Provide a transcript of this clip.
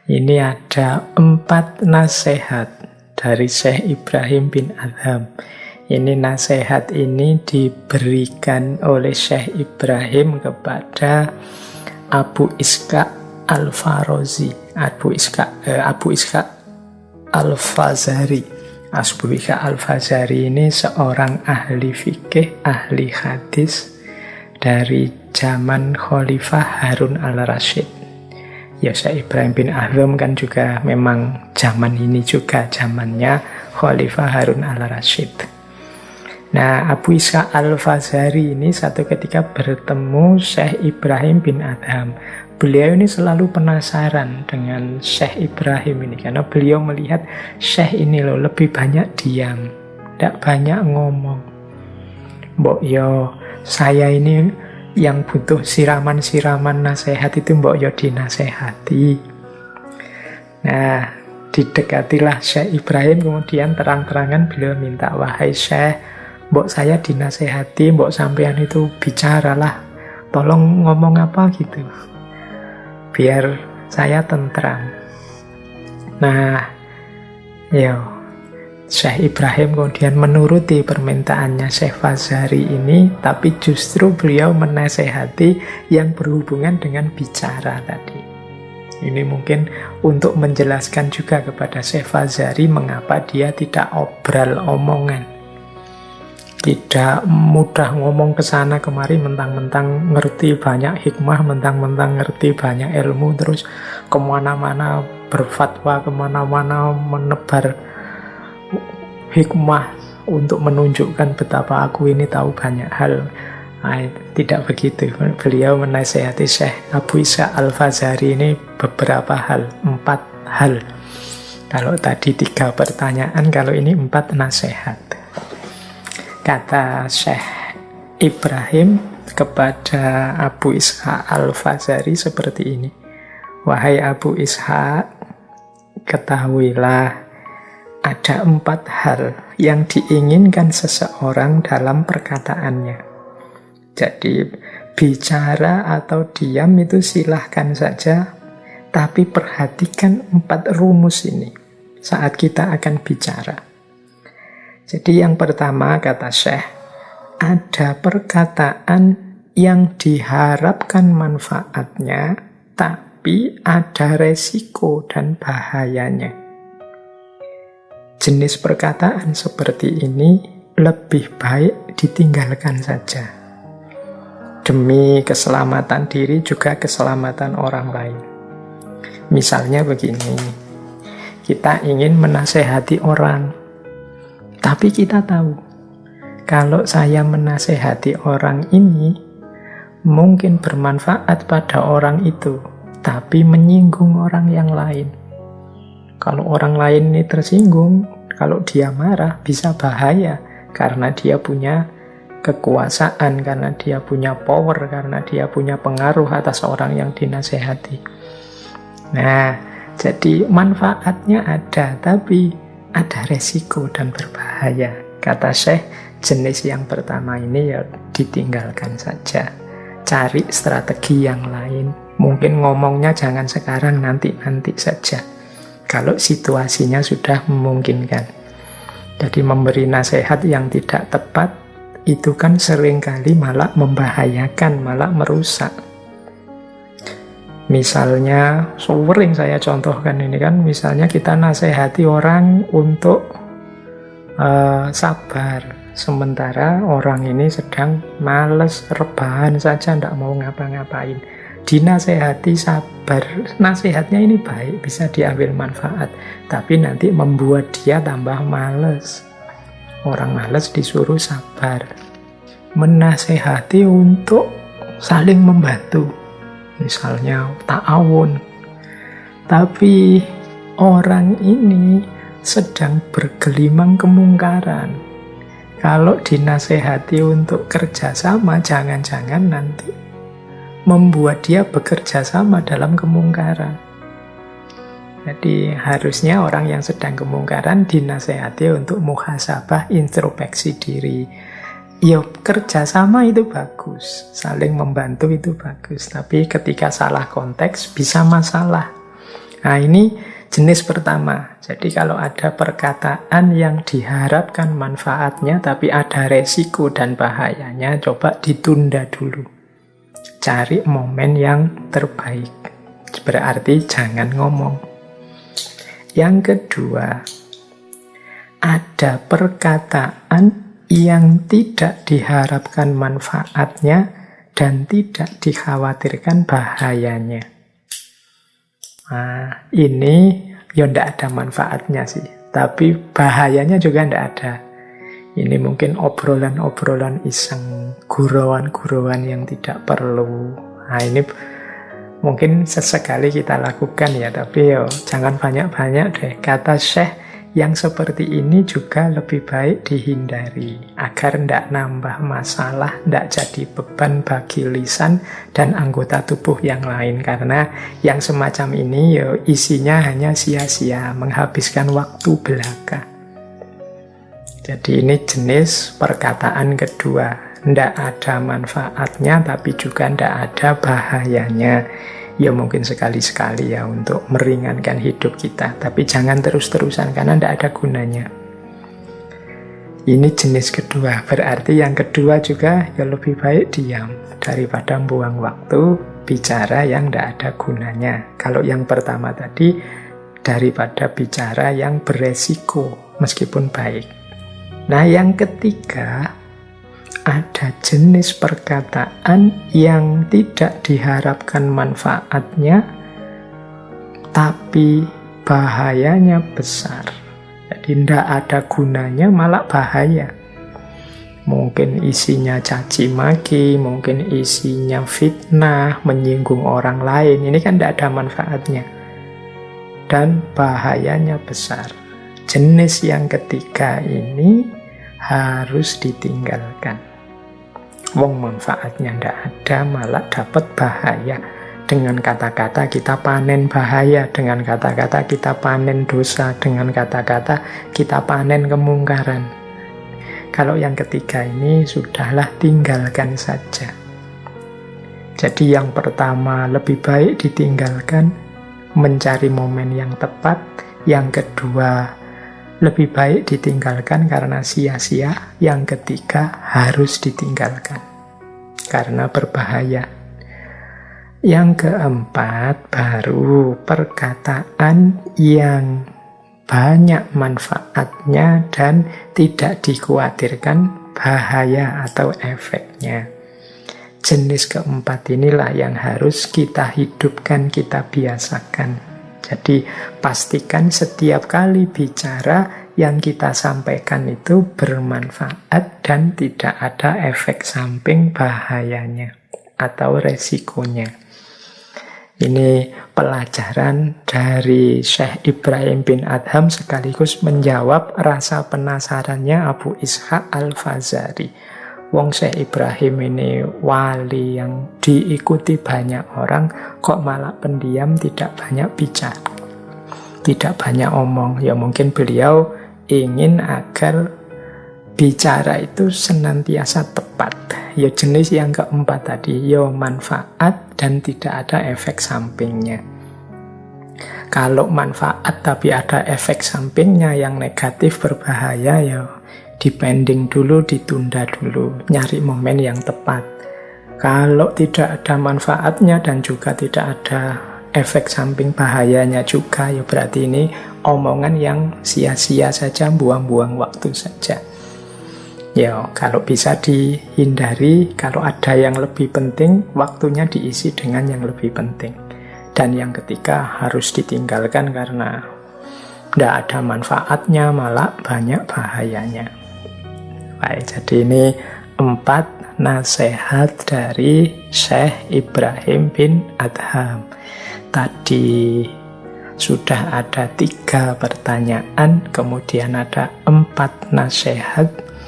Ini ada 4 nasihat dari Syekh Ibrahim bin Adham. Ini nasihat ini diberikan oleh Syekh Ibrahim kepada Abu Ishaq Al-Farazi, Abu Ishaq Al-Fazari. Abu Ishaq Al-Fazari ini seorang ahli fikih, ahli hadis dari zaman Khalifah Harun al-Rasyid. Ya, Syekh Ibrahim bin Adham kan juga memang zaman ini juga zamannya Khalifah Harun al-Rasyid. Nah, Abu Ishaq Al-Fazari ini satu ketika bertemu Syekh Ibrahim bin Adham. Beliau ini selalu penasaran dengan Syekh Ibrahim ini, karena beliau melihat Syekh ini loh lebih banyak diam, tidak banyak ngomong. Mbok yo, saya ini yang butuh siraman-siraman nasihat itu mbok yo dinasehati. Nah, didekatilah Syekh Ibrahim, kemudian terang-terangan beliau minta, wahai Syekh, mbok saya dinasehati, mbok sampean itu bicaralah, tolong ngomong apa gitu, biar saya tentram. Nah, Syekh Ibrahim kemudian menuruti permintaannya Syekh Fazari ini, tapi justru beliau menasehati yang berhubungan dengan bicara tadi. Ini mungkin untuk menjelaskan juga kepada Syekh Fazari mengapa dia tidak obral omongan. Tidak mudah ngomong ke sana kemari, mentang-mentang ngerti banyak hikmah, mentang-mentang ngerti banyak ilmu, terus kemana-mana berfatwa, kemana-mana menebar hikmah untuk menunjukkan betapa aku ini tahu banyak hal. Tidak begitu. Beliau menasihati Syekh Abu Ishaq Al-Fazari ini beberapa hal, 4 hal. Kalau tadi 3 pertanyaan, kalau ini 4 nasihat. Kata Syekh Ibrahim kepada Abu Ishaq Al-Fazari seperti ini. Wahai Abu Ishaq, ketahuilah ada 4 hal yang diinginkan seseorang dalam perkataannya. Jadi bicara atau diam itu silahkan saja, tapi perhatikan 4 rumus ini saat kita akan bicara. Jadi yang pertama, kata Syekh, ada perkataan yang diharapkan manfaatnya, tapi ada resiko dan bahayanya. Jenis perkataan seperti ini lebih baik ditinggalkan saja. Demi keselamatan diri juga keselamatan orang lain. Misalnya begini, kita ingin menasehati orang, tapi kita tahu, kalau saya menasehati orang ini, mungkin bermanfaat pada orang itu, tapi menyinggung orang yang lain. Kalau orang lain ini tersinggung, kalau dia marah, bisa bahaya, karena dia punya kekuasaan, karena dia punya power, karena dia punya pengaruh atas orang yang dinasehati. Nah, jadi manfaatnya ada, tapi ada resiko dan berbahaya. Kata Syekh, jenis yang pertama ini ya ditinggalkan saja. Cari strategi yang lain. Mungkin ngomongnya jangan sekarang, nanti saja, kalau situasinya sudah memungkinkan. Jadi memberi nasihat yang tidak tepat itu kan seringkali malah membahayakan, malah merusak. Misalnya, sering saya contohkan ini kan, misalnya kita nasihati orang untuk sabar, sementara orang ini sedang males, rebahan saja, tidak mau ngapa-ngapain. Dinasehati sabar, nasihatnya ini baik, bisa diambil manfaat, tapi nanti membuat dia tambah males. Orang males disuruh sabar. Menasehati untuk saling membantu, misalnya ta'awun. Tapi orang ini sedang bergelimang kemungkaran. Kalau dinasehati untuk kerjasama, jangan-jangan nanti membuat dia bekerja sama dalam kemungkaran. Jadi harusnya orang yang sedang kemungkaran dinasehati untuk muhasabah, introspeksi diri. Ya, kerjasama itu bagus, saling membantu itu bagus, tapi ketika salah konteks bisa masalah. Nah, ini jenis pertama. Jadi kalau ada perkataan yang diharapkan manfaatnya tapi ada resiko dan bahayanya, coba ditunda dulu. Cari momen yang terbaik. Berarti jangan ngomong. Yang kedua, ada perkataan yang tidak diharapkan manfaatnya dan tidak dikhawatirkan bahayanya. Nah, ini ya tidak ada manfaatnya sih, tapi bahayanya juga tidak ada. Ini mungkin obrolan-obrolan iseng, gurauan-gurauan yang tidak perlu. Nah, ini mungkin sesekali kita lakukan ya, tapi yo jangan banyak-banyak deh. Kata Syekh, yang seperti ini juga lebih baik dihindari agar tidak nambah masalah, tidak jadi beban bagi lisan dan anggota tubuh yang lain. Karena yang semacam ini yo isinya hanya sia-sia, menghabiskan waktu belaka. Jadi ini jenis perkataan kedua. Tidak ada manfaatnya tapi juga tidak ada bahayanya. Ya mungkin sekali-sekali ya untuk meringankan hidup kita. Tapi jangan terus-terusan karena tidak ada gunanya. Ini jenis kedua. Berarti yang kedua juga ya lebih baik diam daripada buang waktu bicara yang tidak ada gunanya. Kalau yang pertama tadi daripada bicara yang beresiko meskipun baik. Nah yang ketiga, ada jenis perkataan yang tidak diharapkan manfaatnya, tapi bahayanya besar. Jadi tidak ada gunanya, malah bahaya. Mungkin isinya caci maki, mungkin isinya fitnah, menyinggung orang lain. Ini kan tidak ada manfaatnya. Dan bahayanya besar. Jenis yang ketiga ini harus ditinggalkan. Wong manfaatnya ndak ada, malah dapat bahaya. Dengan kata-kata kita panen bahaya, dengan kata-kata kita panen dosa, dengan kata-kata kita panen kemungkaran. Kalau yang ketiga ini sudahlah tinggalkan saja. Jadi yang pertama lebih baik ditinggalkan, mencari momen yang tepat. Yang kedua lebih baik ditinggalkan karena sia-sia. Yang ketiga harus ditinggalkan karena berbahaya. Yang keempat baru perkataan yang banyak manfaatnya dan tidak dikhawatirkan bahaya atau efeknya. Jenis keempat inilah yang harus kita hidupkan, kita biasakan. Jadi pastikan setiap kali bicara yang kita sampaikan itu bermanfaat dan tidak ada efek samping bahayanya atau resikonya. Ini pelajaran dari Syekh Ibrahim bin Adham sekaligus menjawab rasa penasarannya Abu Ishaq Al-Fazari. Wong Syekh Ibrahim ini wali yang diikuti banyak orang, kok malah pendiam, tidak banyak bicara, tidak banyak omong. Ya mungkin beliau ingin agar bicara itu senantiasa tepat. Ya jenis yang keempat tadi, ya manfaat dan tidak ada efek sampingnya. Kalau manfaat tapi ada efek sampingnya yang negatif berbahaya, ya dipending dulu, ditunda dulu, nyari momen yang tepat. Kalau tidak ada manfaatnya dan juga tidak ada efek samping bahayanya juga, ya berarti ini omongan yang sia-sia saja, buang-buang waktu saja. Ya, kalau bisa dihindari, kalau ada yang lebih penting, waktunya diisi dengan yang lebih penting. Dan yang ketiga harus ditinggalkan karena tidak ada manfaatnya, malah banyak bahayanya. Baik, jadi ini 4 nasihat dari Syekh Ibrahim bin Adham. Tadi sudah ada 3 pertanyaan, kemudian ada 4 nasihat.